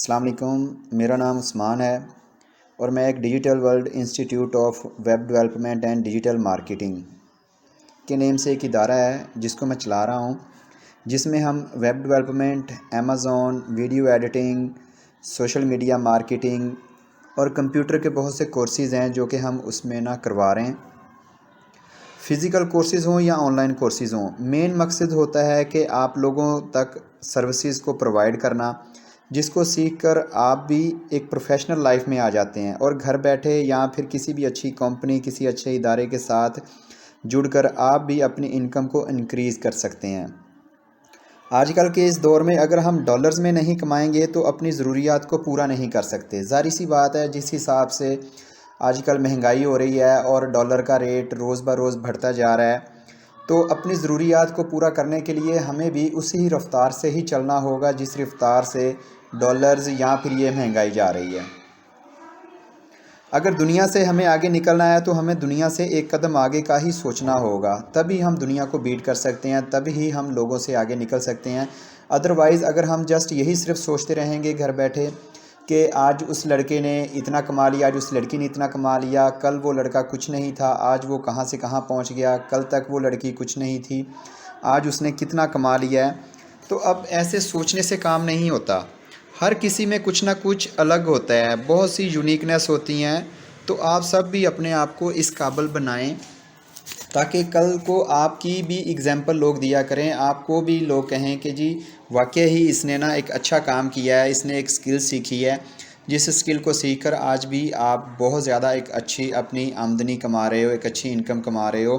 अस्सलाम वालेकुम। मेरा नाम उस्मान है और मैं एक digital world institute of web development and digital marketing के नेम से एक इदारा है जिसको मैं चला रहा हूँ, जिसमें हम web development, Amazon, video editing, social media marketing और कंप्यूटर के बहुत से कोर्सेज़ हैं जो कि हम उसमें ना करवा रहे हैं। फ़िज़िकल कोर्सेज़ हों या ऑनलाइन कोर्सेज़ हों, मेन मकसद होता है कि आप लोगों तक सर्विसेज को प्रोवाइड करना, जिसको सीख कर आप भी एक प्रोफेशनल लाइफ में आ जाते हैं और घर बैठे या फिर किसी भी अच्छी कंपनी, किसी अच्छे इदारे के साथ जुड़कर आप भी अपनी इनकम को इंक्रीज़ कर सकते हैं। आजकल के इस दौर में अगर हम डॉलर्स में नहीं कमाएंगे तो अपनी ज़रूरियात को पूरा नहीं कर सकते। ज़ाहिर सी बात है, जिस हिसाब से आजकल महंगाई हो रही है और डॉलर का रेट रोज़ ब रोज़ बढ़ता जा रहा है, तो अपनी ज़रूरियात को पूरा करने के लिए हमें भी उसी रफ़्तार से ही चलना होगा जिस रफ़्तार से डॉलर्स या फिर ये महंगाई जा रही है। अगर दुनिया से हमें आगे निकलना है तो हमें दुनिया से एक कदम आगे का ही सोचना होगा, तभी हम दुनिया को बीट कर सकते हैं, तभी हम लोगों से आगे निकल सकते हैं। अदरवाइज़ अगर हम जस्ट यही सिर्फ सोचते रहेंगे घर बैठे कि आज उस लड़के ने इतना कमा लिया, आज उस लड़की ने इतना कमा लिया, कल वो लड़का कुछ नहीं था, आज वो कहाँ से कहाँ पहुँच गया, कल तक वो लड़की कुछ नहीं थी, आज उसने कितना कमा लिया है, तो अब ऐसे सोचने से काम नहीं होता। हर किसी में कुछ ना कुछ अलग होता है, बहुत सी यूनिकनेस होती हैं। तो आप सब भी अपने आप को इस काबिल बनाएं ताकि कल को आपकी भी एग्ज़ाम्पल लोग दिया करें, आपको भी लोग कहें कि जी वाकई ही इसने ना एक अच्छा काम किया है, इसने एक स्किल सीखी है, जिस स्किल को सीखकर आज भी आप बहुत ज़्यादा एक अच्छी अपनी आमदनी कमा रहे हो, एक अच्छी इनकम कमा रहे हो,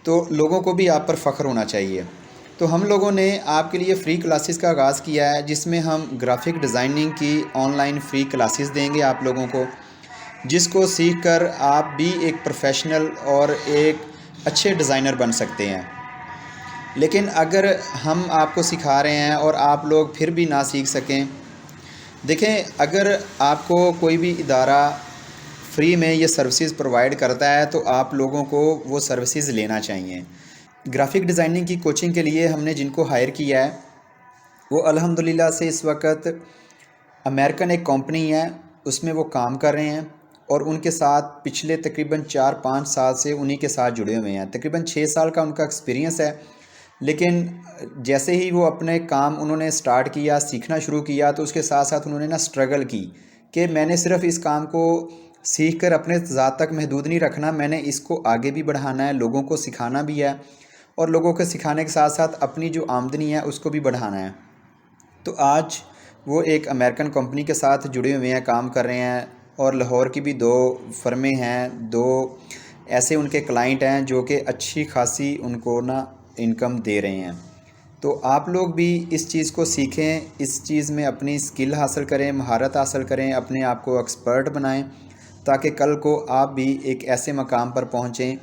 तो लोगों को भी आप पर फ़ख्र होना चाहिए। तो हम लोगों ने आपके लिए फ़्री क्लासेस का आगाज़ किया है, जिसमें हम ग्राफ़िक डिज़ाइनिंग की ऑनलाइन फ़्री क्लासेस देंगे आप लोगों को, जिसको सीख कर आप भी एक प्रोफेशनल और एक अच्छे डिज़ाइनर बन सकते हैं। लेकिन अगर हम आपको सिखा रहे हैं और आप लोग फिर भी ना सीख सकें, देखें, अगर आपको कोई भी इदारा फ्री में ये सर्विसेज प्रोवाइड करता है तो आप लोगों को वो सर्विसेज लेना चाहिए। ग्राफ़िक डिज़ाइनिंग की कोचिंग के लिए हमने जिनको हायर किया है वो अल्हम्दुलिल्लाह से इस वक्त अमेरिकन एक कंपनी है, उसमें वो काम कर रहे हैं और उनके साथ पिछले तकरीबन 4-5 साल से उन्हीं के साथ जुड़े हुए हैं। तकरीबन 6 साल का उनका एक्सपीरियंस है। लेकिन जैसे ही वो अपने काम उन्होंने स्टार्ट किया, सीखना शुरू किया, तो उसके साथ साथ उन्होंने ना स्ट्रगल की कि मैंने सिर्फ इस काम को सीख कर अपने ज़ात तक महदूद नहीं रखना, मैंने इसको आगे भी बढ़ाना है, लोगों को सिखाना भी है और लोगों को सिखाने के साथ साथ अपनी जो आमदनी है उसको भी बढ़ाना है। तो आज वो एक अमेरिकन कंपनी के साथ जुड़े हुए हैं, काम कर रहे हैं और लाहौर की भी 2 फर्में हैं, 2 ऐसे उनके क्लाइंट हैं जो कि अच्छी खासी उनको ना इनकम दे रहे हैं। तो आप लोग भी इस चीज़ को सीखें, इस चीज़ में अपनी स्किल हासिल करें, महारत हासिल करें, अपने आप को एक्सपर्ट बनाएं ताकि कल को आप भी एक ऐसे मकाम पर पहुँचें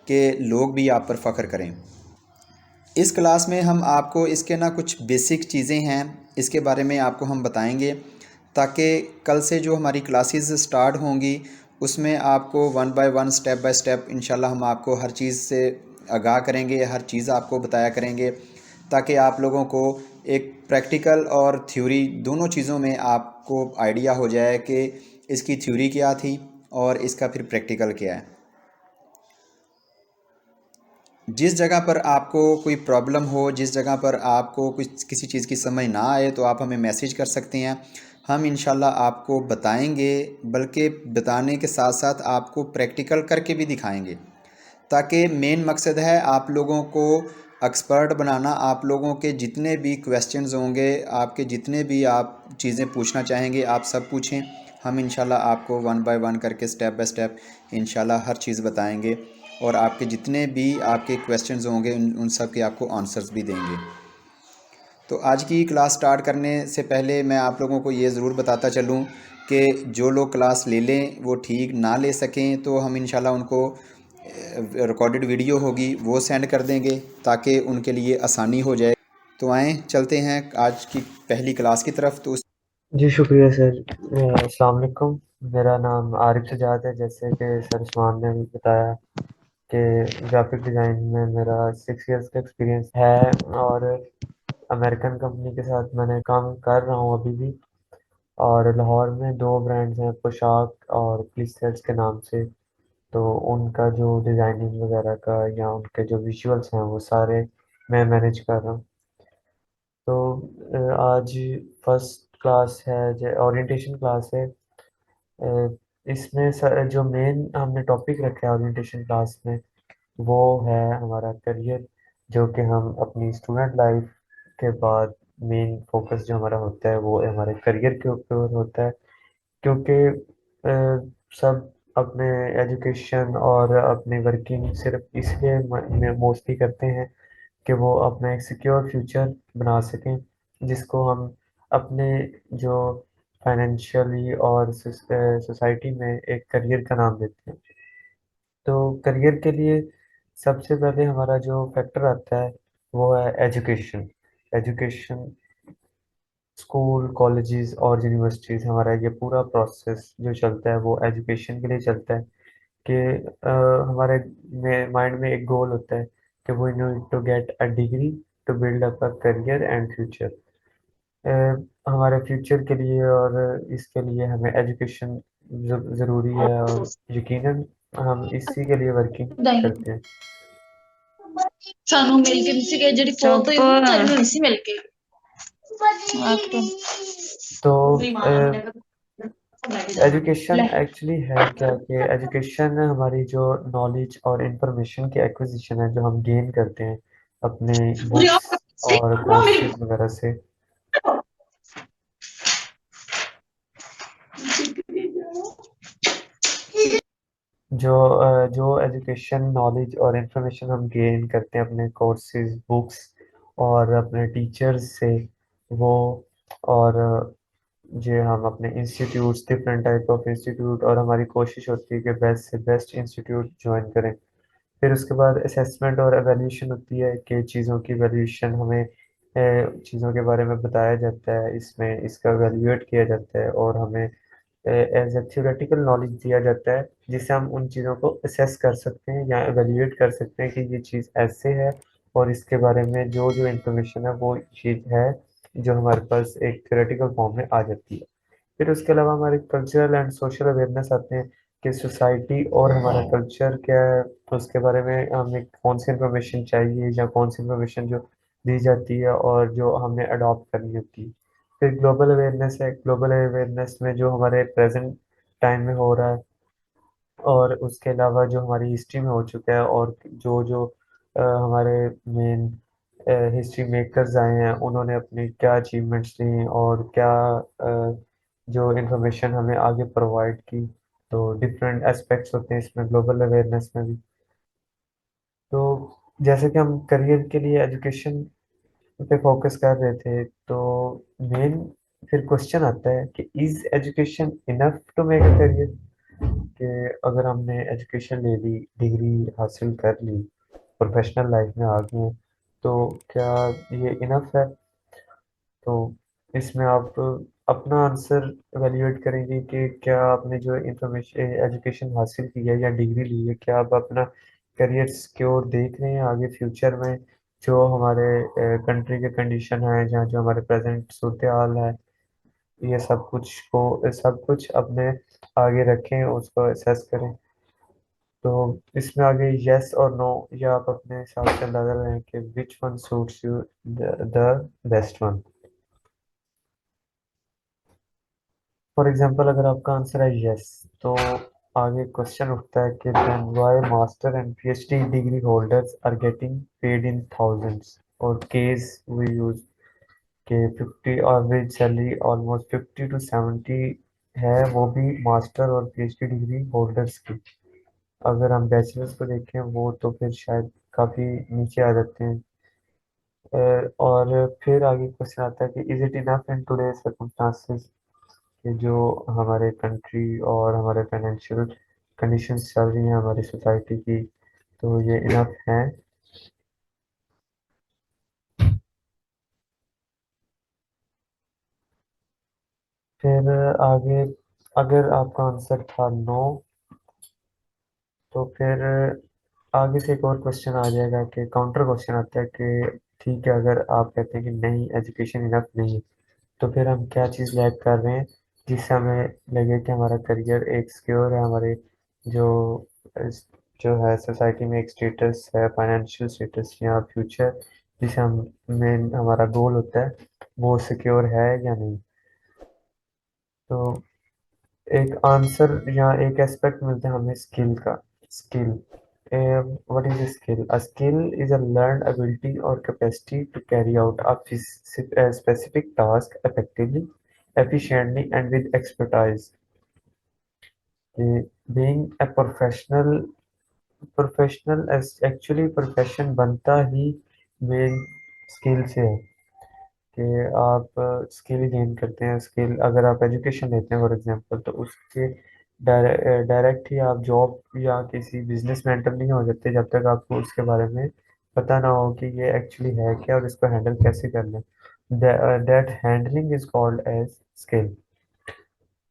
कि लोग भी आप पर फ़ख्र करें। इस क्लास में हम आपको इसके ना कुछ बेसिक चीज़ें हैं, इसके बारे में आपको हम बताएंगे ताकि कल से जो हमारी क्लासेस स्टार्ट होंगी उसमें आपको one by one, step by step इंशाल्लाह हम आपको हर चीज़ से आगाह करेंगे, हर चीज़ आपको बताया करेंगे ताकि आप लोगों को एक प्रैक्टिकल और थ्योरी दोनों चीज़ों में आपको आइडिया हो जाए कि इसकी थ्योरी क्या थी और इसका फिर प्रैक्टिकल क्या है। जिस जगह पर आपको कोई प्रॉब्लम हो, जिस जगह पर आपको कुछ किसी चीज़ की समझ ना आए तो आप हमें मैसेज कर सकते हैं, हम इंशाल्लाह आपको बताएंगे, बल्कि बताने के साथ साथ आपको प्रैक्टिकल करके भी दिखाएंगे ताकि मेन मकसद है आप लोगों को एक्सपर्ट बनाना। आप लोगों के जितने भी क्वेश्चंस होंगे, आपके जितने भी आप चीज़ें पूछना चाहेंगे, आप सब पूछें, हम इंशाल्लाह आपको वन बाय वन करके स्टेप बाय स्टेप इंशाल्लाह हर चीज़ बताएंगे और आपके जितने भी आपके क्वेश्चंस होंगे उन सब के आपको आंसर्स भी देंगे। तो आज की क्लास स्टार्ट करने से पहले मैं आप लोगों को ये ज़रूर बताता चलूँ कि जो लोग क्लास ले लें वो ठीक, ना ले सकें तो हम इंशाल्लाह उनको रिकॉर्डेड वीडियो होगी वो सेंड कर देंगे ताकि उनके लिए आसानी हो जाए। तो आएँ चलते हैं आज की पहली क्लास की तरफ। तो जी शुक्रिया सर। अस्सलाम वालेकुम। मेरा नाम आरिफ सजाद है। जैसे कि सर उस्मान ने भी बताया कि ग्राफिक डिज़ाइन में मेरा 6 इयर्स का एक्सपीरियंस है और अमेरिकन कंपनी के साथ मैंने काम कर रहा हूँ अभी भी। और लाहौर में दो ब्रांड्स हैं, पोशाक और क्लिसेट्स के नाम से। तो उनका जो डिज़ाइनिंग वगैरह का या उनके जो विजुअल्स हैं वो सारे मैं मैनेज कर रहा हूँ। तो आज फर्स्ट क्लास है, जो ओरिएंटेशन क्लास है। अ, इसमें जो मेन हमने टॉपिक रखा है ओरिएंटेशन क्लास में, वो है हमारा करियर, जो कि हम अपनी स्टूडेंट लाइफ के बाद मेन फोकस जो हमारा होता है वो हमारे करियर के ऊपर होता है। क्योंकि सब अपने एजुकेशन और अपनी वर्किंग सिर्फ इसलिए मोस्टली करते हैं कि वो अपना एक सिक्योर फ्यूचर बना सकें, जिसको हम अपने जो फाइनेंशियली और सोसाइटी में एक करियर का नाम देते हैं। तो करियर के लिए सबसे पहले हमारा जो फैक्टर आता है वो है एजुकेशन। एजुकेशन, स्कूल, कॉलेजेस और यूनिवर्सिटीज़, हमारा ये पूरा प्रोसेस जो चलता है वो एजुकेशन के लिए चलता है। कि हमारे माइंड में एक गोल होता है कि we need to get a degree to build up a career and future. हमारे फ्यूचर के लिए और इसके लिए हमें एजुकेशन ज़रूरी है, और यकीनन हम इसी के लिए वर्किंग नहीं करते हैं। सानू मिल के किसी के जड़ी फोन तो तेरे नहीं सी मिल के तो ले एजुकेशन एक्चुअली है क्या, कि एजुकेशन हमारी जो नॉलेज और इंफॉर्मेशन की एक्विजिशन है जो हम गेन करते हैं अपने बुक्स और कोर्सेज वगैरह से। जो एजुकेशन, नॉलेज और इंफॉर्मेशन हम गेन करते हैं अपने कोर्सेज, बुक्स और अपने टीचर्स से, वो, और जो हम अपने institutes, different type of institute, और हमारी कोशिश होती है कि बेस्ट से बेस्ट इंस्टीट्यूट ज्वाइन करें। फिर उसके बाद असेसमेंट और एवेल्यूशन होती है कि चीज़ों की वैल्यूएशन हमें चीज़ों के बारे में बताया जाता है, इसमें इसका वैल्यूएट किया जाता है और हमें एज ए थ्योरेटिकल नॉलेज दिया जाता है, जिससे हम उन चीज़ों को असेस कर सकते हैं या एवेल्यूएट कर सकते हैं कि ये चीज़ ऐसे है, और इसके बारे में जो जो इन्फॉर्मेशन है वो चीज़ है जो हमारे पास एक थ्योरेटिकल फॉर्म में आ जाती है। फिर उसके अलावा हमारे कल्चरल एंड सोशल अवेयरनेस आते हैं कि सोसाइटी और हमारा कल्चर क्या है, तो उसके बारे में हमें कौन सी इन्फॉर्मेशन चाहिए या कौन सी इन्फॉर्मेशन जो दी जाती है और जो हमें अडॉप्ट करनी होती है। फिर ग्लोबल अवेयरनेस है। ग्लोबल अवेयरनेस में जो हमारे प्रेजेंट टाइम में हो रहा है, और उसके अलावा जो हमारी हिस्ट्री में हो चुका है, और जो जो हमारे मेन हिस्ट्री मेकर्स आए हैं उन्होंने अपनी क्या अचीवमेंट्स दी और क्या जो इन्फॉर्मेशन हमें आगे प्रोवाइड की। तो डिफरेंट एस्पेक्ट्स होते हैं इसमें, ग्लोबल अवेयरनेस में भी। तो जैसे कि हम करियर के लिए एजुकेशन पे फोकस कर रहे थे, तो मेन फिर क्वेश्चन आता है कि is education enough to make a career. कि अगर हमने एजुकेशन ले ली, डिग्री हासिल कर ली, प्रोफेशनल लाइफ में आ गए हैं, तो क्या ये इनफ है? तो इसमें आप अपना आंसर एवेल्यूएट करेंगे कि क्या आपने जो इंफॉर्मेशन एजुकेशन हासिल की है या डिग्री ली है, क्या आप अपना करियर सिक्योर देख रहे हैं आगे फ्यूचर में? जो हमारे कंट्री के कंडीशन है, जहाँ जो हमारे प्रेजेंट सूरत हाल है, ये सब कुछ अपने आगे रखें, उसको असेस करें। तो इसमें आगे यस और नो, या आप अपने हिसाब से अंदाजा लगाएं कि which one suits you the best one. For example अगर आपका आंसर है यस, तो आगे क्वेश्चन उठता है कि then why master and PhD degree holders are getting paid in thousands, और केस वी यूज के 50 एवरेज सैलरी ऑलमोस्ट 50 to 70 है, वो भी मास्टर और पीएचडी डिग्री होल्डर्स की। अगर हम बैचलर्स को देखें वो तो फिर शायद काफ़ी नीचे आ जाते हैं। और फिर आगे क्वेश्चन आता है कि is it enough in today circumstances, कि जो हमारे कंट्री और हमारे फाइनेंशियल कंडीशंस चल रही हैं हमारी सोसाइटी की, तो ये इनफ है? फिर आगे अगर आपका आंसर था नो, तो फिर आगे से एक और क्वेश्चन आ जाएगा कि काउंटर क्वेश्चन आता है कि ठीक है, अगर आप कहते हैं कि नहीं, एजुकेशन इनफ नहीं है, तो फिर हम क्या चीज़ लैग कर रहे हैं जिससे हमें लगे कि हमारा करियर एक सिक्योर है, हमारे जो जो है सोसाइटी में एक स्टेटस है, फाइनेंशियल स्टेटस या फ्यूचर जिसे हम मेन हमारा गोल होता है वो सिक्योर है या नहीं। तो एक आंसर या एक एस्पेक्ट मिलता है हमें स्किल का। Skill, what is a skill? A skill is a learned ability or capacity to carry out a specific task effectively, efficiently, and with expertise. Being a professional actually profession बनता ही main skill से है कि आप skill gain करते हैं। Skill अगर आप education लेते हैं फॉर एग्जांपल, तो उसके डायरेक्ट ही आप जॉब या किसी बिजनेस में एंटर नहीं हो जाते जब तक आपको उसके बारे में पता ना हो कि ये एक्चुअली है क्या और इसको हैंडल कैसे करना है। That handling is called as skill.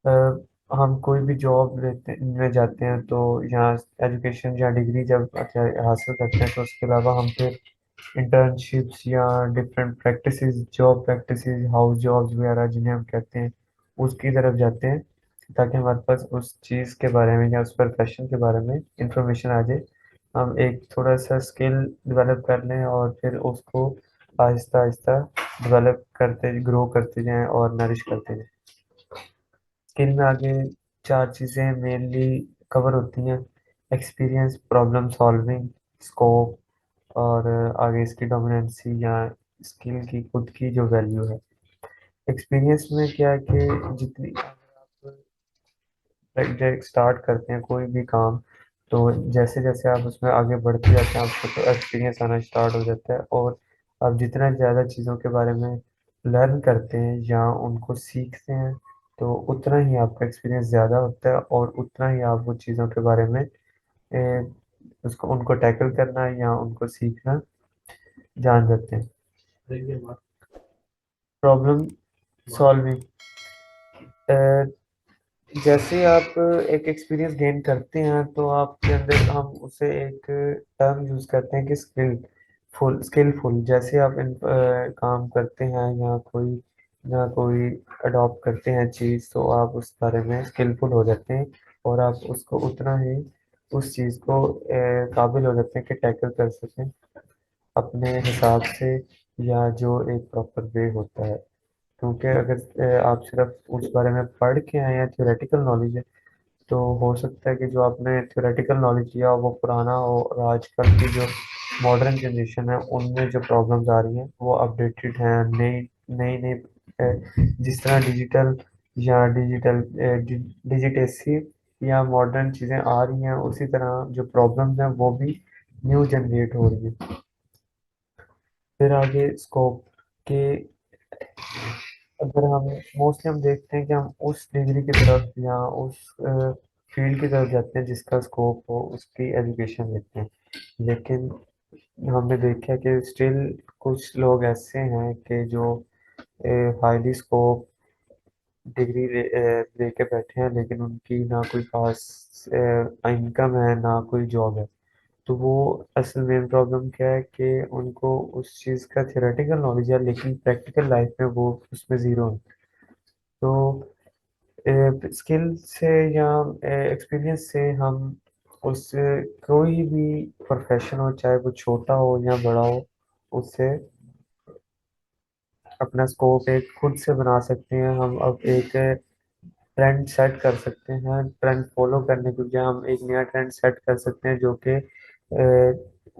Uh, हम कोई भी जॉब लेते में जाते हैं तो यहाँ एजुकेशन या डिग्री जब हासिल करते हैं तो उसके अलावा हम फिर इंटर्नशिप्स या different practices, job practices, house jobs वगैरह जिन्हें हम कहते हैं, उसकी तरफ जाते हैं ताकि हमारे पास उस चीज़ के बारे में या उस प्रोफेशन के बारे में इंफॉर्मेशन आ जाए। हम एक थोड़ा सा स्किल डेवलप कर लें और फिर उसको आहिस्ता आहिस्ता डेवलप करते ग्रो करते जाएं और नरिश करते जाएं। स्किल में आगे चार चीज़ें मेनली कवर होती हैं: एक्सपीरियंस, प्रॉब्लम सॉल्विंग, स्कोप और आगे इसकी डोमिनेंसी या स्किल की खुद की जो वैल्यू है। एक्सपीरियंस में क्या है कि जितनी आप स्टार्ट करते हैं कोई भी काम, तो जैसे जैसे आप उसमें आगे बढ़ते जाते हैं आपको तो एक्सपीरियंस आना स्टार्ट हो जाता है, और आप जितना ज़्यादा चीज़ों के बारे में लर्न करते हैं या उनको सीखते हैं तो उतना ही आपका एक्सपीरियंस ज़्यादा होता है और उतना ही आप वो चीज़ों के बारे में उसको उनको टैकल करना या उनको सीखना जान जाते हैं। प्रॉब्लम सॉल्विंग, जैसे ही आप एक एक्सपीरियंस गेन करते हैं तो आपके अंदर हम उसे एक टर्म यूज करते हैं कि स्किलफुल। जैसे आप काम करते हैं या कोई अडॉप्ट करते हैं चीज़ तो आप उस बारे में स्किलफुल हो जाते हैं और आप उसको उतना ही उस चीज़ को काबिल हो जाते हैं कि टैकल कर सकें अपने हिसाब से या जो एक प्रॉपर वे होता है। क्योंकि अगर आप सिर्फ उस बारे में पढ़ के आए हैं, थ्योरेटिकल नॉलेज है, तो हो सकता है कि जो आपने थ्योरेटिकल नॉलेज लिया वो पुराना हो और आजकल की जो मॉडर्न जनरेशन है उनमें जो प्रॉब्लम्स आ रही हैं वो अपडेटेड हैं। नई नई नई जिस तरह डिजिटेसी या मॉडर्न चीज़ें आ रही हैं उसी तरह जो प्रॉब्लम्स हैं वो भी न्यू जनरेट हो रही हैं। फिर आगे स्कोप के, अगर हम मोस्टली हम देखते हैं कि हम उस डिग्री की तरफ या उस फील्ड की तरफ जाते हैं जिसका स्कोप हो उसकी एजुकेशन लेते हैं। लेकिन हमने देखा कि स्टिल कुछ लोग ऐसे हैं कि जो हाईली स्कोप डिग्री लेके बैठे हैं लेकिन उनकी ना कोई खास इनकम है ना कोई जॉब है। तो वो असल मेन प्रॉब्लम क्या है कि उनको उस चीज़ का थियोरेटिकल नॉलेज है लेकिन प्रैक्टिकल लाइफ में वो उसमें ज़ीरो है। तो स्किल से या एक्सपीरियंस से हम उस कोई भी प्रोफेशन हो चाहे वो छोटा हो या बड़ा हो उससे अपना स्कोप एक खुद से बना सकते हैं। हम अब एक ट्रेंड सेट कर सकते हैं, ट्रेंड फॉलो करने के लिए हम एक नया ट्रेंड सेट कर सकते हैं जो कि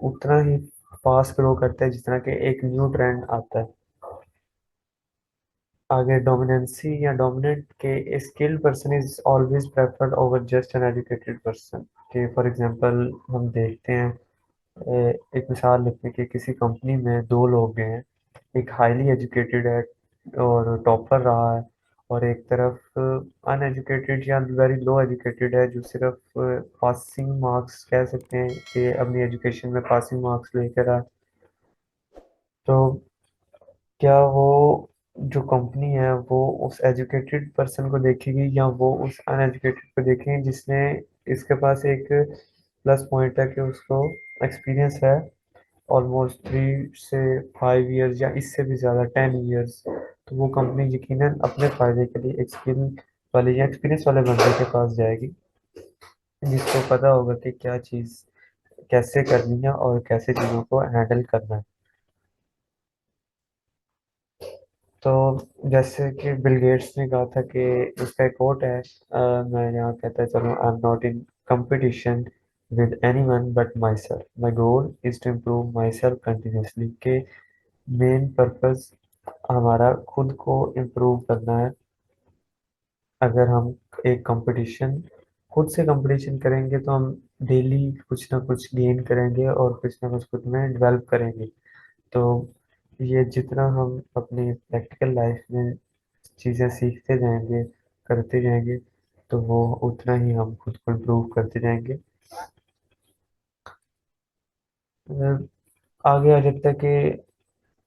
उतना ही फास्ट ग्रो करता है जितना कि एक न्यू ट्रेंड आता है। आगे डोमिनेंसी या डोमिनेंट के skilled person is always preferred over just an educated person. के फॉर एग्जांपल हम देखते हैं, एक मिसाल लेते हैं कि किसी कंपनी में दो लोग हैं, एक हाईली एजुकेटेड है और टॉपर रहा है और एक तरफ अनएजुकेटेड या वेरी लो एजुकेटेड है जो सिर्फ पासिंग मार्क्स कह सकते हैं कि अपनी एजुकेशन में पासिंग मार्क्स लेकर आए। तो क्या वो जो कंपनी है वो उस एजुकेटेड पर्सन को देखेगी या वो उस अनएजुकेटेड को देखेगी जिसने इसके पास एक प्लस पॉइंट है कि उसको एक्सपीरियंस है ऑलमोस्ट 3 से 5 इयर्स या इससे भी ज़्यादा 10 इयर्स। तो वो कंपनी यकीनन अपने फ़ायदे के लिए एक स्किल वाले या एक्सपीरियंस वाले बंदे के पास जाएगी, जिसको पता होगा कि क्या चीज़ कैसे करनी है और कैसे चीज़ों को हैंडल करना है। तो जैसे कि बिल गेट्स ने कहा था कि उसका एक कोट है, मैं यहाँ कहता चलूँ, I am not in competition with anyone but myself, my goal is to improve myself continuously, के मेन पर्पस हमारा खुद को इम्प्रूव करना है। अगर हम एक कंपटीशन खुद से कंपटीशन करेंगे तो हम डेली कुछ ना कुछ गेन करेंगे और कुछ ना कुछ खुद में डेवलप करेंगे। तो ये जितना हम अपनी प्रैक्टिकल लाइफ में चीज़ें सीखते जाएंगे, करते जाएंगे, तो वो उतना ही हम खुद को इम्प्रूव करते जाएंगे। आगे आ जाता है कि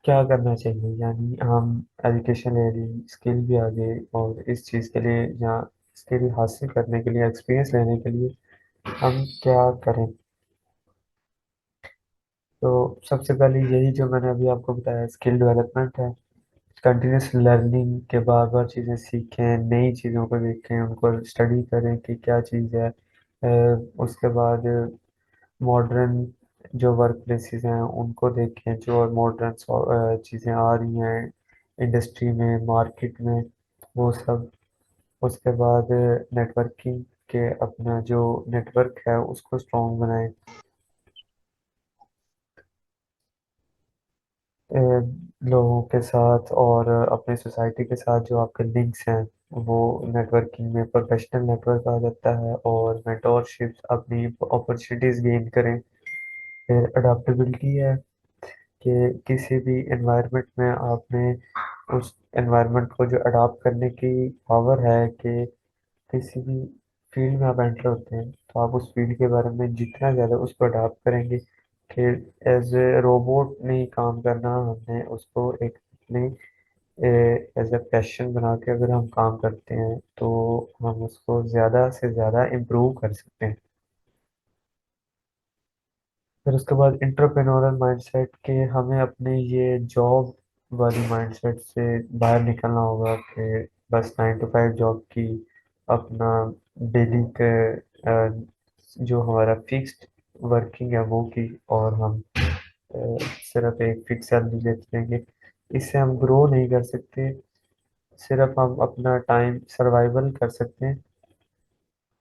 क्या करना चाहिए, यानी हम एजुकेशन ले ली, स्किल भी आ गई, और इस चीज़ के लिए या स्किल हासिल करने के लिए, एक्सपीरियंस लेने के लिए हम क्या करें। तो सबसे पहले यही जो मैंने अभी आपको बताया, स्किल डेवलपमेंट है। कंटिन्यूस लर्निंग के बार बार चीज़ें सीखें, नई चीज़ों को देखें, उनको स्टडी करें कि क्या चीज़ है। उसके बाद मॉडर्न जो वर्क प्लेसेस हैं उनको देखें, जो मॉडर्न चीज़ें आ रही हैं इंडस्ट्री में, मार्केट में, वो सब। उसके बाद नेटवर्किंग के, अपना जो नेटवर्क है उसको स्ट्रॉन्ग बनाएं। अ, लोगों के साथ और अपने सोसाइटी के साथ जो आपके लिंक्स हैं, वो नेटवर्किंग में प्रोफेशनल नेटवर्क आ जाता है, और मेंटोरशिप, अपनी अपॉर्चुनिटीज गेन करें। फिर अडाप्टेबिलिटी है कि किसी भी एनवायरनमेंट में आपने उस एनवायरनमेंट को जो अडाप्ट करने की पावर है, कि किसी भी फील्ड में आप एंटर होते हैं तो आप उस फील्ड के बारे में जितना ज़्यादा उसको अडाप्ट करेंगे, कि एज ए रोबोट नहीं काम करना, हमने उसको एक अपने एज ए पैशन बना के अगर हम काम करते हैं तो हम उसको ज़्यादा से ज़्यादा इम्प्रूव कर सकते हैं। फिर उसके बाद इंटरप्रेन्योरल माइंडसेट, के हमें अपने ये जॉब वाली माइंडसेट से बाहर निकलना होगा, कि बस 9 to 5 जॉब की, अपना डेली के जो हमारा फिक्स्ड वर्किंग है वो की, और हम सिर्फ एक फिक्स सैलरी लेते रहेंगे। इससे हम ग्रो नहीं कर सकते, सिर्फ हम अपना टाइम सर्वाइवल कर सकते हैं।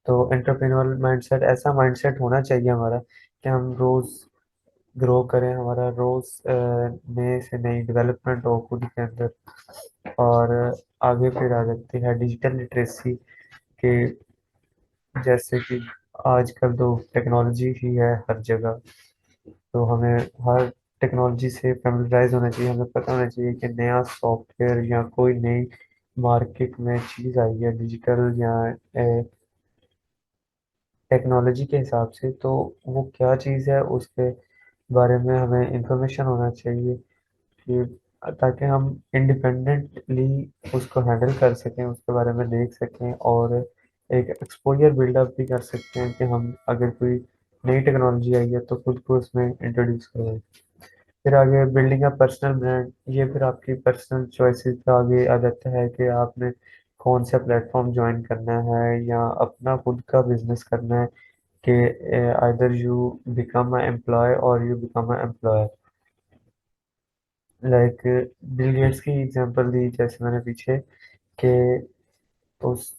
तो एंटरप्रेन्योरल माइंडसेट ऐसा माइंडसेट होना चाहिए हमारा, कि हम रोज़ ग्रो करें, हमारा रोज नए से नई डेवलपमेंट हो खुद के अंदर। और आगे फिर आ जाती है डिजिटल लिटरेसी के, जैसे कि आजकल तो टेक्नोलॉजी ही है हर जगह, तो हमें हर टेक्नोलॉजी से फेमिलराइज होना चाहिए। हमें पता होना चाहिए कि नया सॉफ्टवेयर या कोई नई मार्केट में चीज़ आई है डिजिटल या टेक्नोलॉजी के हिसाब से, तो वो क्या चीज़ है उसके बारे में हमें इंफॉर्मेशन होना चाहिए, कि ताकि हम इंडिपेंडेंटली उसको हैंडल कर सकें, उसके बारे में देख सकें, और एक एक्सपोजर बिल्डअप भी कर सकते हैं, कि हम अगर कोई नई टेक्नोलॉजी आई है तो खुद को उसमें इंट्रोड्यूस करें। फिर आगे बिल्डिंग अ पर्सनल ब्रांड, ये फिर आपकी पर्सनल चॉइसेस पे आगे आ जाता है, कि आपने कौन सा प्लेटफॉर्म ज्वाइन करना है या अपना खुद का बिजनेस करना है, कि either you become a employee or you become a employer. Like Bill Gates की एग्जांपल दी जैसे मैंने पीछे, कि उस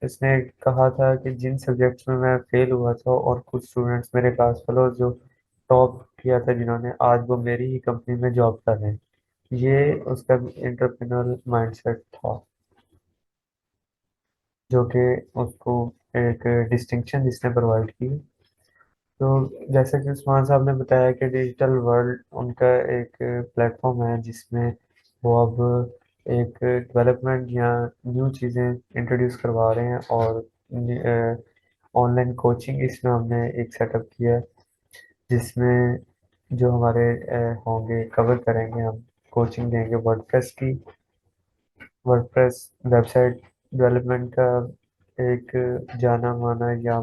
इसने कहा था कि जिन सब्जेक्ट्स में मैं फेल हुआ था और कुछ स्टूडेंट्स मेरे क्लास फेलो जो टॉप किया था, जिन्होंने आज वो मेरी ही कंपनी में जॉब कर रहे हैं, ये उसका एंटरप्रेन्योरल माइंडसेट था, जो कि उसको एक डिस्टिंक्शन जिसने प्रोवाइड की। तो जैसे कि उस्मान साहब ने बताया कि डिजिटल वर्ल्ड उनका एक प्लेटफॉर्म है, जिसमें वो अब एक डेवलपमेंट या न्यू चीज़ें इंट्रोड्यूस करवा रहे हैं, और ऑनलाइन कोचिंग इसमें हमने एक सेटअप किया है, जिसमें जो हमारे होंगे कवर करेंगे, हम कोचिंग देंगे वर्डप्रेस की। वर्डप्रेस वेबसाइट डेवलपमेंट का एक जाना माना या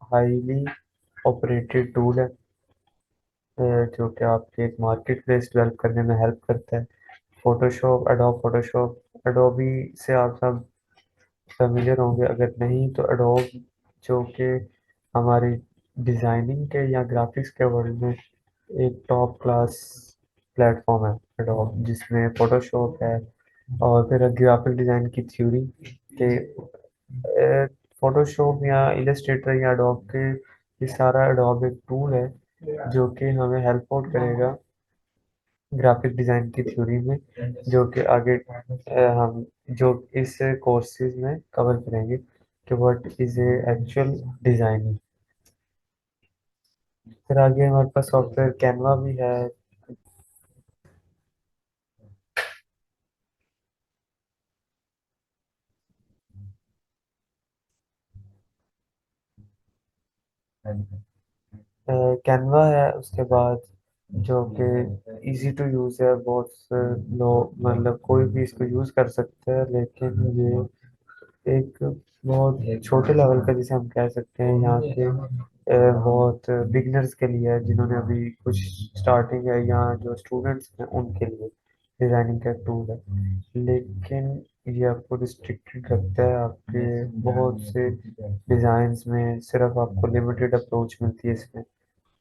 हाईली ऑपरेटेड टूल है, जो कि आपके एक मार्केट प्लेस डेवलप करने में हेल्प करता है। फोटोशॉप, एडोब फोटोशॉप, एडोबी से आप सब फेमिलियर होंगे, अगर नहीं तो एडोब जो कि हमारी डिज़ाइनिंग के या ग्राफिक्स के वर्ल्ड में एक टॉप क्लास प्लेटफॉर्म है एडोब, जिसमें फोटोशॉप है और फिर ग्राफिक डिज़ाइन की थ्योरी के फोटोशॉप या इलस्ट्रेटर या एडोब के, ये सारा एडोब एक टूल है जो कि हमें हेल्प आउट करेगा ग्राफिक डिज़ाइन की थ्योरी में, जो कि आगे हम जो इस कोर्सेज में कवर करेंगे कि what is a actual designing. फिर आगे हमारे पास सॉफ्टवेयर कैनवा भी है। कैनवा है उसके बाद, जो कि इजी टू यूज़ है, बहुत से लोग मतलब कोई भी इसको यूज़ कर सकते हैं, लेकिन ये एक बहुत छोटे लेवल का जिसे हम कह सकते हैं यहाँ के बहुत बिगनर्स के लिए है, जिन्होंने अभी कुछ स्टार्टिंग है या जो स्टूडेंट्स हैं उनके लिए डिज़ाइनिंग का टूल है, लेकिन ये आपको रिस्ट्रिक्टेड रखता है आपके बहुत से डिज़ाइंस में, सिर्फ आपको लिमिटेड अप्रोच मिलती है इसमें।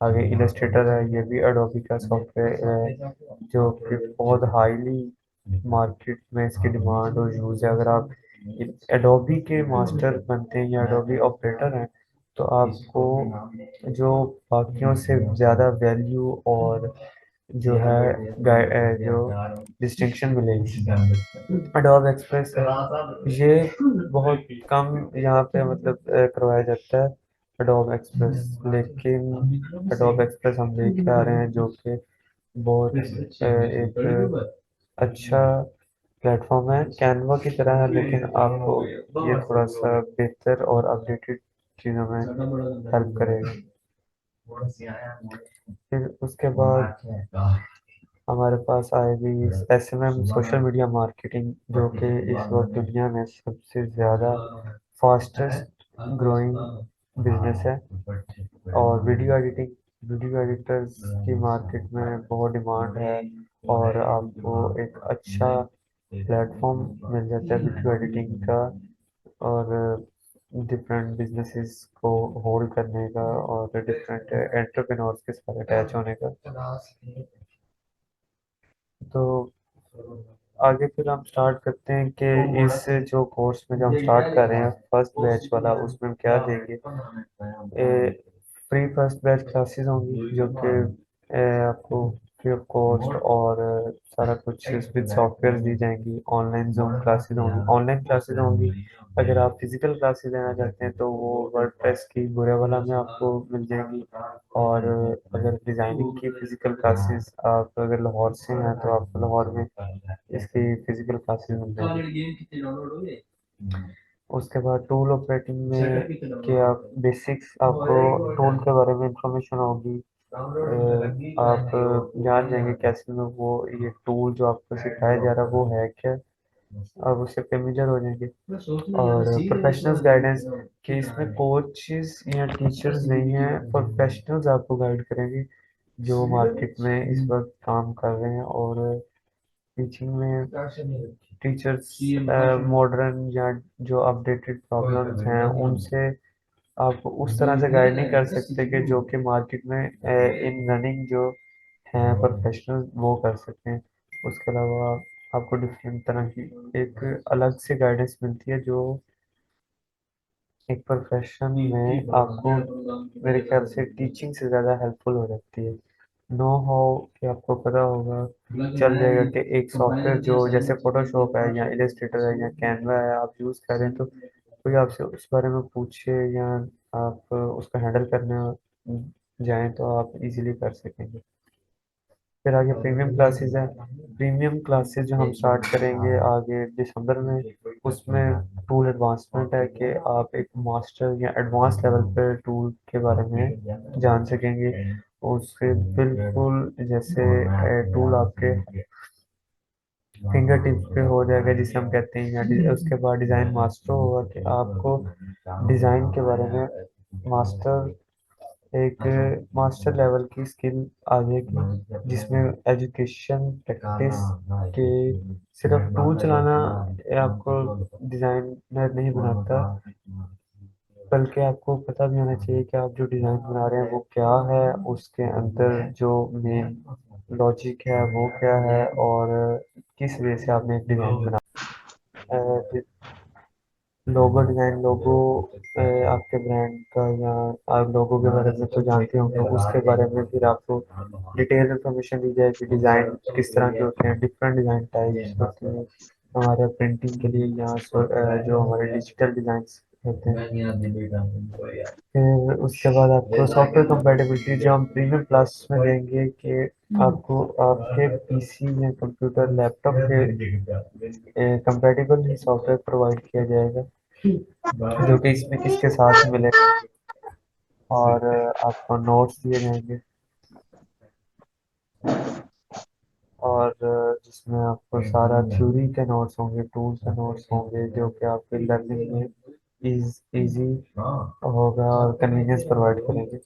आगे इलस्ट्रेटर है, ये भी एडोबी का सॉफ्टवेयर है जो कि बहुत हाईली मार्केट में इसकी डिमांड और यूज़ है। अगर आप एडोबी के मास्टर बनते हैं या एडोबी ऑपरेटर हैं तो आपको जो बाकियों से ज़्यादा वैल्यू और जो है जो डिस्टिंक्शन मिलेगी एडोब एक्सप्रेस है, ये बहुत कम यहाँ पे मतलब करवाया जाता है एडोब एक्सप्रेस, लेकिन एडोब एक्सप्रेस हम देख के आ रहे हैं जो कि बहुत एक अच्छा प्लेटफॉर्म है, कैनवा की तरह है, लेकिन आपको ये थोड़ा सा बेहतर और अपडेटेड चीज़ों में हेल्प करेगा। फिर उसके बाद हमारे पास आएगी एसएमएम सोशल मीडिया मार्केटिंग, जो कि इस वक्त दुनिया में सबसे ज़्यादा फास्टेस्ट ग्रोइंग बिजनेस है। और वीडियो एडिटर्स की मार्केट में बहुत डिमांड है और आपको एक अच्छा प्लेटफॉर्म मिल जाता है वीडियो एडिटिंग का और डिफरेंट बिजनेसेस को होल्ड करने का और डिफरेंट एंटरप्रेन्योर्स के साथ अटैच होने का। तो आगे फिर हम स्टार्ट करते हैं कि इस जो कोर्स में जो हम स्टार्ट कर रहे हैं फर्स्ट बैच वाला, उसमें हम क्या देंगे। फ्री फर्स्ट बैच क्लासेस होंगी जो कि आपको फ्री ऑफ कॉस्ट और सारा कुछ विद सॉफ्टवेयर दी जाएंगी। ऑनलाइन जूम क्लासेस होंगी, ऑनलाइन क्लासेस होंगी। अगर आप फिजिकल क्लासेस लेना चाहते हैं तो वो वर्डप्रेस की बुरेवाला में आपको मिल जाएंगी। और अगर डिज़ाइनिंग की फिजिकल क्लासेस आप अगर लाहौर से हैं तो आपको लाहौर में इसकी फिजिकल क्लासेस मिल जाएंगी। उसके बाद टूल ऑपरेटिंग में कि आप बेसिक्स, आपको टूल के बारे में इंफॉर्मेशन होगी। आप जान जाएंगे कैसे में वो ये टूल जो आपको सिखाया जा रहा है वो है क्या, आप उससे फेमिलियर हो जाएंगे। और प्रोफेशनल्स गाइडेंस, कि इसमें कोचेस या टीचर्स नहीं हैं, प्रोफेशनल्स आपको गाइड करेंगे जो मार्केट में इस वक्त काम कर रहे हैं और टीचिंग में टीचर्स मॉडर्न या जो अपडेटेड प्रॉब्लम्स हैं उनसे आप उस तरह से गाइड नहीं कर सकते कि जो कि मार्केट में इन रनिंग जो हैं प्रोफेशनल वो कर सकें। उसके अलावा आपको डिफरेंट तरह की एक अलग से गाइडेंस मिलती है जो एक प्रोफेशन में आपको मेरे ख्याल से टीचिंग से ज़्यादा हेल्पफुल हो जाती है। नो हाउ कि आपको पता होगा चल जाएगा कि एक सॉफ्टवेयर जो जैसे फोटोशॉप है या इलस्ट्रेटर है या कैनवा है आप यूज़ कर रहे हैं तो कोई आपसे उस बारे में पूछे या आप उसको हैंडल करने जाएं तो आप इजीली कर सकेंगे। फिर आगे प्रीमियम क्लासेस है। प्रीमियम क्लासेस जो हम स्टार्ट करेंगे आगे दिसंबर में, उसमें टूल एडवांसमेंट है कि आप एक मास्टर या एडवांस लेवल पे टूल के बारे में जान सकेंगे। उससे बिल्कुल जैसे टूल आपके फिंगर टिप्स पे हो जाएगा जिसे हम कहते हैं, या उसके बाद डिज़ाइन मास्टर होगा कि आपको डिज़ाइन के बारे में मास्टर एक मास्टर लेवल की स्किल आ जाएगी, जिसमें एजुकेशन प्रैक्टिस के सिर्फ टूल चलाना ये आपको डिज़ाइनर नहीं बनाता, बल्कि आपको पता भी होना चाहिए कि आप जो डिज़ाइन बना रहे हैं वो क्या है, उसके अंदर जो मेन लॉजिक है वो क्या है, और किस वे से आपने एक डिज़ाइन बना लोगो डिज़ाइन, लोगो आपके ब्रांड का, या आप लोगो के बारे में तो जानते होंगे, उसके बारे में फिर आपको डिटेल इन्फॉर्मेशन दी जाएगी। डिज़ाइन किस तरह के होते हैं, डिफरेंट डिज़ाइन टाइप्स होते हैं हमारे प्रिंटिंग के लिए, या जो हमारे डिजिटल डिज़ाइंस होते हैं। फिर उसके बाद आपको सॉफ्टवेयर कंपैटिबिलिटी जो हम प्रीमियम क्लास में देंगे, कि आपको आपके पीसी या कंप्यूटर लैपटॉप के कंपैटिबल ही सॉफ्टवेयर प्रोवाइड किया जाएगा, जो कि इसमें इसके साथ मिलेगा, और आपको नोट्स दिए जाएंगे, और जिसमें आपको सारा थ्योरी के नोट्स होंगे, टूल्स के नोट्स होंगे, जो कि आपके लर्निंग में इजी होगा और कन्वीनियंस प्रोवाइड करेंगे।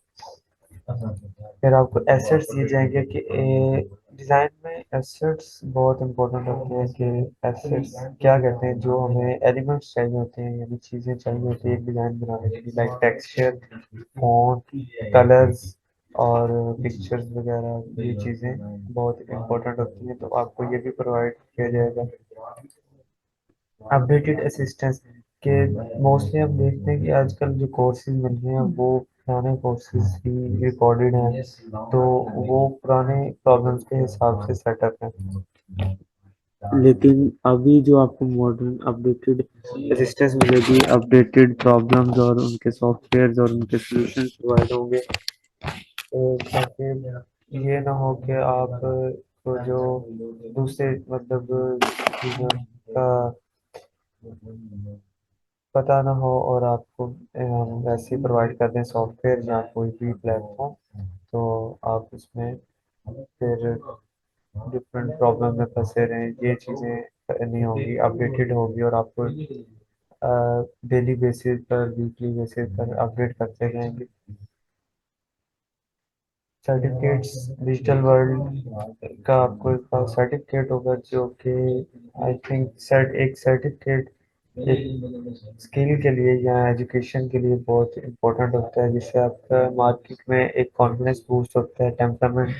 फिर आपको एसेट्स दिए जाएंगे, कि डिज़ाइन में एसेट्स बहुत इंपॉर्टेंट होते हैं, कि एसेट्स क्या कहते हैं, जो हमें एलिमेंट्स चाहिए होते हैं, यानी चीज़ें चाहिए होती है एक डिज़ाइन बनाने के लिए, लाइक टेक्सचर, फॉन्ट, कलर्स और पिक्चर्स वगैरह, ये चीज़ें बहुत इंपॉर्टेंट होती हैं, तो आपको ये भी प्रोवाइड किया जाएगा। अपडेटेड असिस्टेंस के मोस्टली हम देखते हैं कि आजकल जो कोर्सेज मिल रहे हैं वो पुराने कोर्सेज ही रिकॉर्डेड हैं, तो वो पुराने प्रॉब्लम्स के हिसाब से सेटअप है, लेकिन अभी जो आपको मॉडर्न अपडेटेड असिस्टेंस मिलेगी, अपडेटेड प्रॉब्लम्स और उनके सॉफ्टवेयर और उनके सॉल्यूशंस प्रोवाइड होंगे, तो ताकि ये ना हो कि आप को जो दूसरे मतलब चीज़ों का पता ना हो, और आपको वैसे ही प्रोवाइड कर दें सॉफ्टवेयर या कोई भी प्लेटफॉर्म, तो आप उसमें फिर डिफरेंट प्रॉब्लम में फंसे रहें, ये चीज़ें नहीं होंगी, अपडेटेड होगी, और आपको डेली बेसिस पर, वीकली बेसिस पर अपडेट करते रहेंगे। सर्टिफिकेट्स, डिजिटल वर्ल्ड का आपको एक सर्टिफिकेट होगा, जो कि आई थिंक एक सर्टिफिकेट एक स्किल के लिए या एजुकेशन के लिए बहुत इम्पोर्टेंट होता है, जिससे आपका मार्केट में एक कॉन्फिडेंस बूस्ट होता है, टेम्परामेंट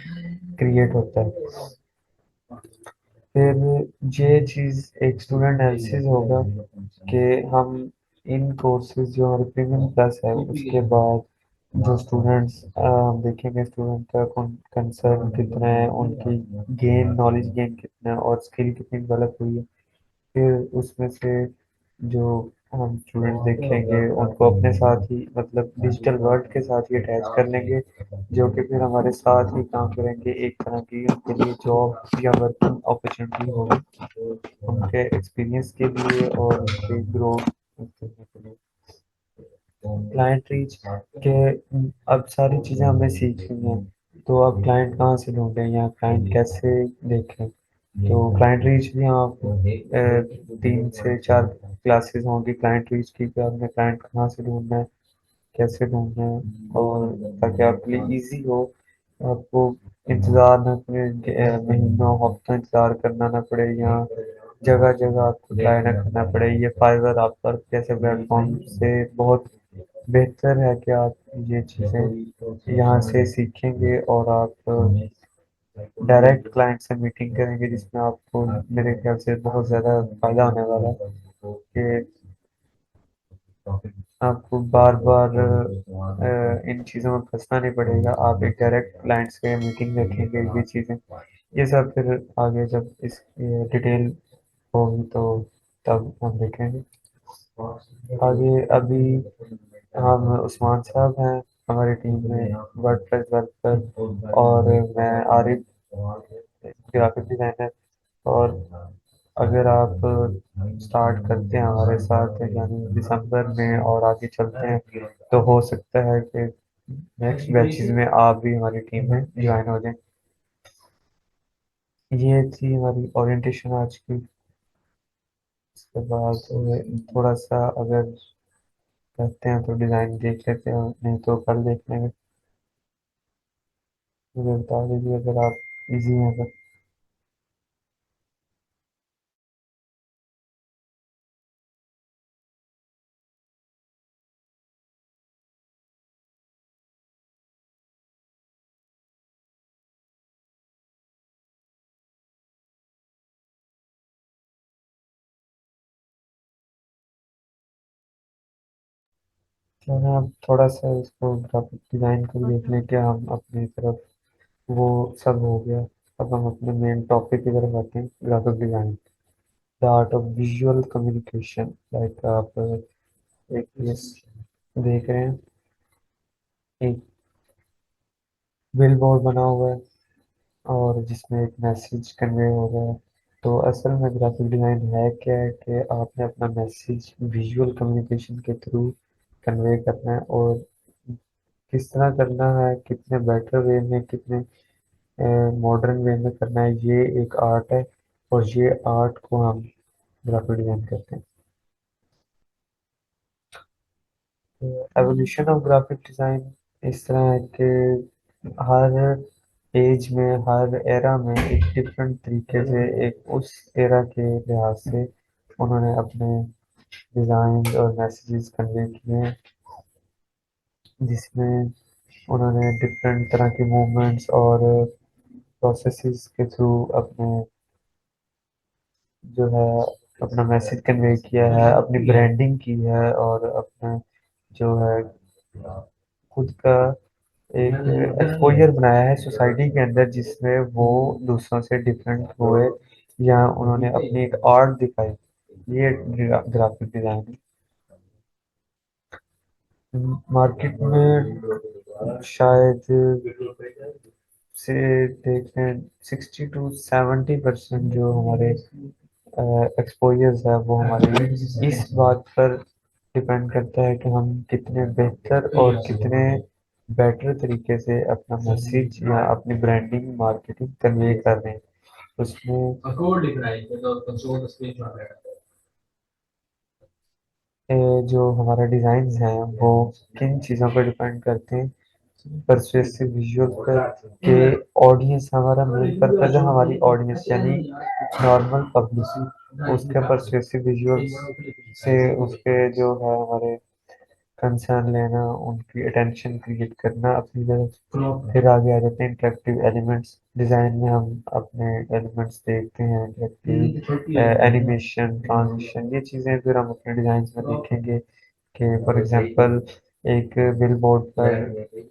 क्रिएट होता है। फिर ये चीज़ एक स्टूडेंट एनालिसिस होगा, कि हम इन कोर्सेज जो हमारे प्रीमियम क्लास है, उसके बाद जो स्टूडेंट्स देखेंगे, स्टूडेंट का कंसर्न कितना है, उनकी नॉलेज गेन कितना है, और स्किल कितनी डेवलप हुई है। फिर उसमें से जो हम स्टूडेंट देखेंगे, उनको अपने साथ ही मतलब डिजिटल वर्ल्ड के साथ ही अटैच कर लेंगे, जो कि फिर हमारे साथ ही काम करेंगे, एक तरह की उनके लिए जॉब या वर्किंग अपॉर्चुनिटी होगी, उनके एक्सपीरियंस के लिए और उनके ग्रोथ करने के लिए। क्लाइंट रीच के अब सारी चीज़ें हमने सीख ली हैं, तो अब क्लाइंट कहाँ से ढूंढें या क्लाइंट कैसे देखें, तो क्लाइंट रीच भी आप 3 से 4 क्लासेस होंगी क्लाइंट रीच की, कि आपने क्लाइंट कहाँ से ढूंढना है, कैसे ढूंढना है, और ताकि आपके लिए इजी हो, आपको इंतज़ार ना पड़े, महीनों हफ्तों इंतज़ार करना ना पड़े, या जगह जगह आपको ट्राई ना करना पड़े। ये फाइवर, अपवर्क जैसे प्लेटफॉर्म से बहुत बेहतर है कि आप ये चीज़ें यहाँ से सीखेंगे, और आप डायरेक्ट क्लाइंट से मीटिंग करेंगे, जिसमें आपको मेरे ख्याल से बहुत ज़्यादा फायदा होने वाला है, कि आपको बार बार इन चीज़ों में फंसना नहीं पड़ेगा, आप एक डायरेक्ट क्लाइंट से मीटिंग रखेंगे, ये चीज़ें, ये सब फिर आगे जब इस डिटेल होगी, तो तब हम देखेंगे आगे। अभी हम उस्मान साहब हैं हमारी टीम में, वर्डप्रेस डेवलपर, और मैं आरिफ, ग्राफिक डिज़ाइनर, और अगर आप स्टार्ट करते हैं हमारे साथ यानी दिसंबर में और आगे चलते हैं, तो हो सकता है कि नेक्स्ट बैचेस में आप भी हमारी टीम में ज्वाइन हो जाएं। ये थी हमारी ओरिएंटेशन आज की। इसके बाद थोड़ा सा अगर करते हैं तो डिज़ाइन देख लेते हैं, नहीं तो कल देख लेंगे। मुझे बता दीजिए अगर आप इजी हैं तो। क्या है, आप थोड़ा सा इसको ग्राफिक डिज़ाइन को देख लें, क्या हम अपनी तरफ वो सब हो गया। अब हम अपने मेन टॉपिक की तरफ आते हैं, graphic design, the art of visual communication. Like आप एक ये देख रहे हैं, एक बिल बोर्ड बना हुआ है और जिसमें एक मैसेज कन्वे हो रहा है। तो असल में ग्राफिक डिज़ाइन है क्या है कि आपने अपना मैसेज विजुअल कम्युनिकेशन के थ्रू कन्वे करना है, और किस तरह करना है, कितने बेटर वे में, कितने मॉडर्न वे में करना है, ये एक आर्ट है। और ये आर्ट को हम ग्राफिक डिज़ाइन कहते हैं। एवोल्यूशन ऑफ ग्राफिक डिज़ाइन इस तरह है कि हर एज में, हर एरा में एक डिफरेंट तरीके से, एक उस एरा के लिहाज से उन्होंने अपने डिज़ाइन और मैसेजेस कन्वे किए हैं, जिसमें उन्होंने डिफरेंट तरह के मूवमेंट्स और प्रोसेसेस के थ्रू अपने जो है अपना मैसेज कन्वे किया है, अपनी ब्रांडिंग की है, और अपना जो है खुद का एक एक्सपोजर बनाया है सोसाइटी के अंदर, जिसमें वो दूसरों से डिफरेंट हुए या उन्होंने अपनी एक आर्ट दिखाई। ये ग्राफिक डिजाइन है। मार्केट में शायद से देखें 60 to 70% जो हमारे एक्सपोजर्स है वो हमारे इस बात पर डिपेंड करता है कि हम कितने बेहतर और कितने बेटर तरीके से अपना मैसेज या अपनी ब्रांडिंग मार्केटिंग कन्वे कर रहे हैं। उसमें जो हमारा डिज़ाइन है वो किन चीज़ों पर डिपेंड करते हैं। परसुएसिव विजुअल पर के ऑडियंस, हमारा मेन पर्पज है हमारी ऑडियंस यानी नॉर्मल पब्लिक, उसके परसुएसिव विजुअल्स से उसके जो है हमारे कंसर्न लेना, उनकी अटेंशन क्रिएट करना अपनी तरफ। फिर आगे आ जाते हैं इंटरेक्टिव एलिमेंट्स। डिज़ाइन में हम अपने एलिमेंट्स देखते हैं, इंटरेक्टिव एनिमेशन, ट्रांजिशन, ये चीज़ें फिर हम अपने डिज़ाइन में देखेंगे कि फॉर एग्जांपल एक बिल बोर्ड पर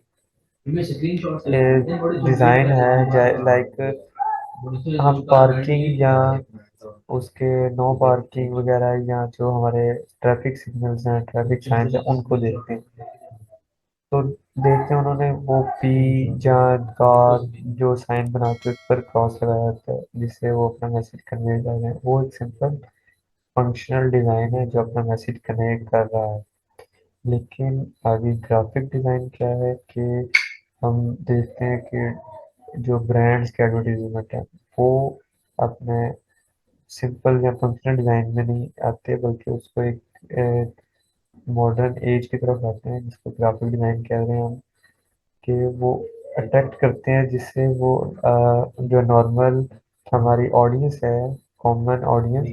डिज़ाइन है लाइक हम पार्किंग या उसके नो पार्किंग वगैरह, या जो हमारे ट्रैफिक सिग्नल्स हैं, ट्रैफिक साइंस हैं, उनको देखते हैं। तो देखते हैं उन्होंने वो पी या कार जो साइन बना के उस पर क्रॉस लगाया जाता है, जिससे वो अपना मैसेज कन्वे कर रहे हैं। वो एक सिंपल फंक्शनल डिज़ाइन है जो अपना मैसेज कन्वे कर रहा है। लेकिन आगे ग्राफिक डिज़ाइन क्या है कि हम देखते हैं कि जो ब्रांड्स के एडवर्टीजमेंट है वो अपने सिंपल या फंक्शनल डिज़ाइन में नहीं आते, बल्कि उसको एक मॉडर्न एज की तरफ आते हैं, जिसको ग्राफिक डिज़ाइन कह रहे हैं हम। कि वो अट्रैक्ट करते हैं, जिससे वो जो नॉर्मल हमारी ऑडियंस है, कॉमन ऑडियंस,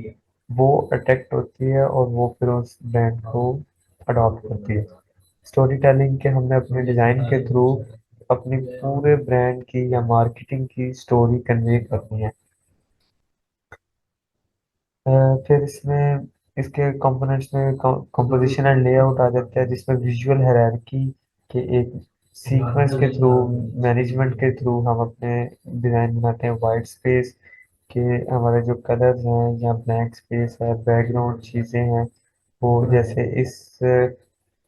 वो अट्रैक्ट होती है और वो फिर उस ब्रांड को अडॉप्ट करती है। स्टोरी टेलिंग के हमने अपने डिज़ाइन के थ्रू अपनी पूरे ब्रांड की या मार्केटिंग की स्टोरी कन्वे करनी है। फिर इसमें इसके कंपोनेंट्स में कंपोजिशन एंड लेआउट आ जाता है, जिसमें विजुअल हायरार्की के एक सीक्वेंस के थ्रू, मैनेजमेंट के थ्रू हम अपने डिज़ाइन बनाते हैं। वाइट स्पेस के हमारे जो कलर्स हैं या ब्लैंक स्पेस है, बैकग्राउंड चीज़ें हैं, वो जैसे इस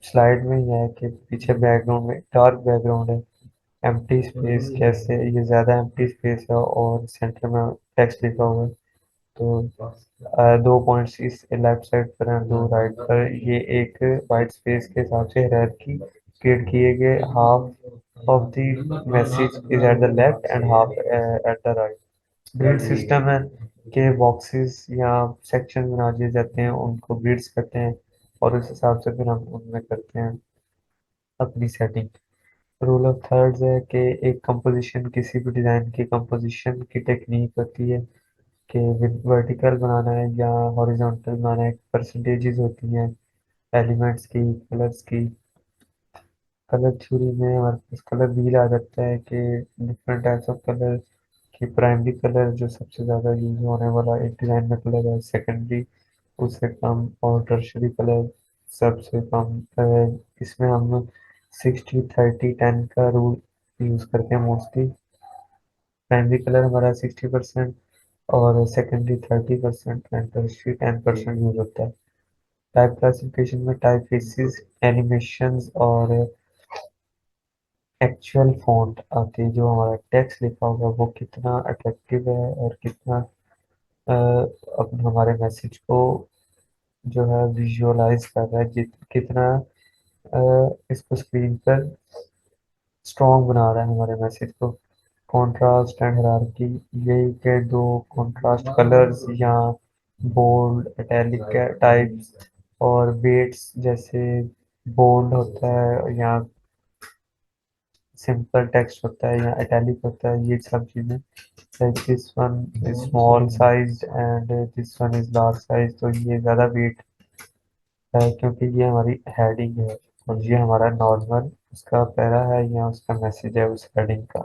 स्लाइड में ही है कि पीछे बैकग्राउंड में डार्क बैकग्राउंड है, एम्प्टी स्पेस, कैसे ये ज़्यादा एम्प्टी स्पेस है और सेंटर में टेक्स्ट लिखा हुआ है। तो दो पॉइंट्स इस लेफ्ट साइड पर हैं, दो राइट पर। ये एक वाइट स्पेस के हिसाब से हायरार्की क्रिएट किए गए। Half of the message is at the left and half at the right. Grid system है कि बॉक्सेस या सेक्शन बना दिए जाते हैं, उनको ग्रिड्स करते हैं और उस हिसाब से फिर हम उनमें करते हैं अपनी सेटिंग। रूल ऑफ थर्ड्स है कि एक कंपोजिशन किसी भी डिज़ाइन की कंपोजिशन की टेक्निक होती है कि वर्टिकल बनाना है या हॉरिजॉन्टल बनाना है, परसेंटेजेस होती हैं एलिमेंट्स की, कलर्स की। कलर थ्योरी में हमारे पास कलर व्हील आ जाता है कि डिफरेंट टाइप्स ऑफ कलर की प्राइमरी कलर जो सबसे ज़्यादा यूज होने वाला एक डिज़ाइन में कलर है, सेकेंडरी उससे कम और टर्शरी कलर सबसे कम। इसमें हम 60-30-10 का रूल यूज़ करते हैं मोस्टली। प्राइमरी कलर हमारा 60% और सेकेंडरी 30% एंड टर्शरी 10% यूज होता है। टाइप क्लासिफिकेशन में टाइप फेसिस, एनिमेशंस और एक्चुअल फ़ॉन्ट आती है। जो हमारा टेक्स्ट लिखा होगा वो कितना अट्रैक्टिव है और कितना अपने हमारे मैसेज को जो है विजुअलाइज कर रहा है, कितना इसको स्क्रीन पर स्ट्रॉन्ग बना रहा है हमारे मैसेज को। कॉन्ट्रास्ट एंड हायरार्की, यही के दो कॉन्ट्रास्ट कलर्स या बोल्ड इटैलिक टाइप्स और वेट्स जैसे बोल्ड होता है या सिंपल टेक्स्ट होता है या इटैलिक होता है, ये सब चीज़ें। Like this one is small size and this one is large size, तो ये ज़्यादा वेट है क्योंकि ये हमारी हेडिंग है और ये हमारा नॉर्मल उसका पैरा है या उसका मैसेज है उस हेडिंग का,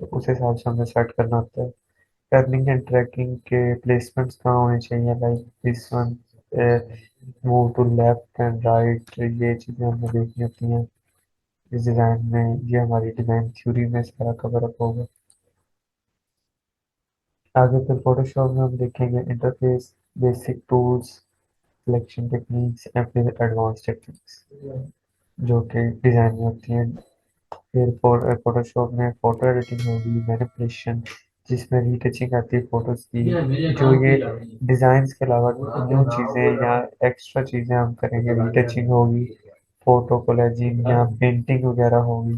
तो उस हिसाब से हमें सेट करना होता है। टर्निंग एंड ट्रैकिंग के प्लेसमेंट्स कहाँ होने चाहिए, like this one move to left and right, ये चीज़ें हमें देखनी होती हैं इस डिज़ाइन में। ये हमारी डिज़ाइन थ्योरी में सारा कवर अप होगा। आगे फिर फोटोशॉप में हम देखेंगे interface, basic tools, selection techniques या फिर एडवांस टेक्निक्स जो कि डिज़ाइन में होती हैं। फिर फोटोशॉप में फ़ोटो एडिटिंग होगी, मैनिपुलेशन जिसमें रीटचिंग आती है फ़ोटोज़ की, जो ये डिज़ाइंस के अलावा न्यू चीज़ें या एक्स्ट्रा चीज़ें हम करेंगे, रीटचिंग होगी, फ़ोटो कोलैजिंग या पेंटिंग वगैरह होगी।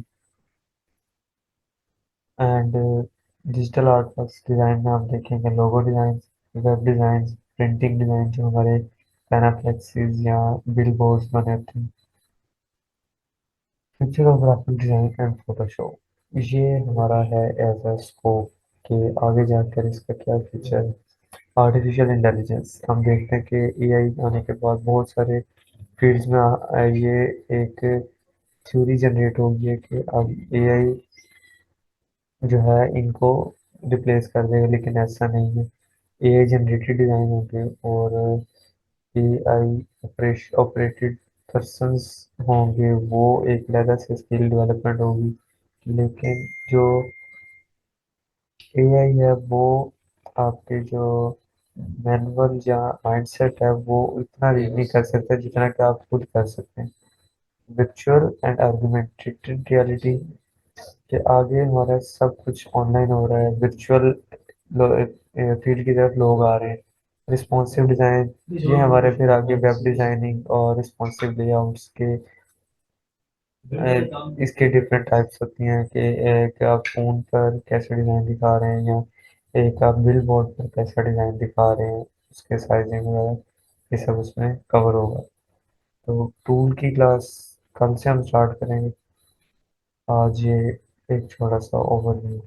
And digital art works design में हम देखेंगे logo design, web design, printing design जो हमारे पैनाफ्लेक्सेस या बिलबोर्ड्स बने होते हैं। Future of graphic design and Photoshop, ये हमारा है एज अ स्कोप कि आगे जाकर इसका क्या फ्यूचर है। आर्टिफिशियल इंटेलिजेंस, हम देखते हैं कि एआई आने के बाद बहुत सारे फील्ड्स में ये एक थ्योरी जनरेट हो गई है कि अब एआई जो है इनको रिप्लेस कर देगा, लेकिन ऐसा नहीं है। एआई जनरेटेड डिज़ाइन होंगे और एआई ऑपरेटेड पर्सन्स होंगे, वो एक अलग से स्किल डेवलपमेंट होगी। लेकिन जो एआई है वो आपके जो मैनुअल या माइंडसेट है वो इतना रीड नहीं कर सकता जितना कि आप खुद कर सकते हैं। वर्चुअल एंड आर्गुमेंटेड रियलिटी के आगे हमारा सब कुछ ऑनलाइन हो रहा है, वर्चुअल फील्ड की तरफ लोग आ रहे हैं। रिस्पॉन्सिव डिज़ाइन, ये हमारे फिर आगे वेब डिज़ाइनिंग और रिस्पॉन्सिव लेआउट्स के इसके डिफरेंट टाइप्स होती हैं कि एक आप फ़ोन पर कैसे डिज़ाइन दिखा रहे हैं या एक आप बिल बोर्ड पर कैसा डिज़ाइन दिखा रहे हैं, उसके साइजिंग वगैरह ये सब उसमें कवर होगा। तो टूल की क्लास कल से हम स्टार्ट करेंगे। आज ये एक छोटा सा ओवरव्यू।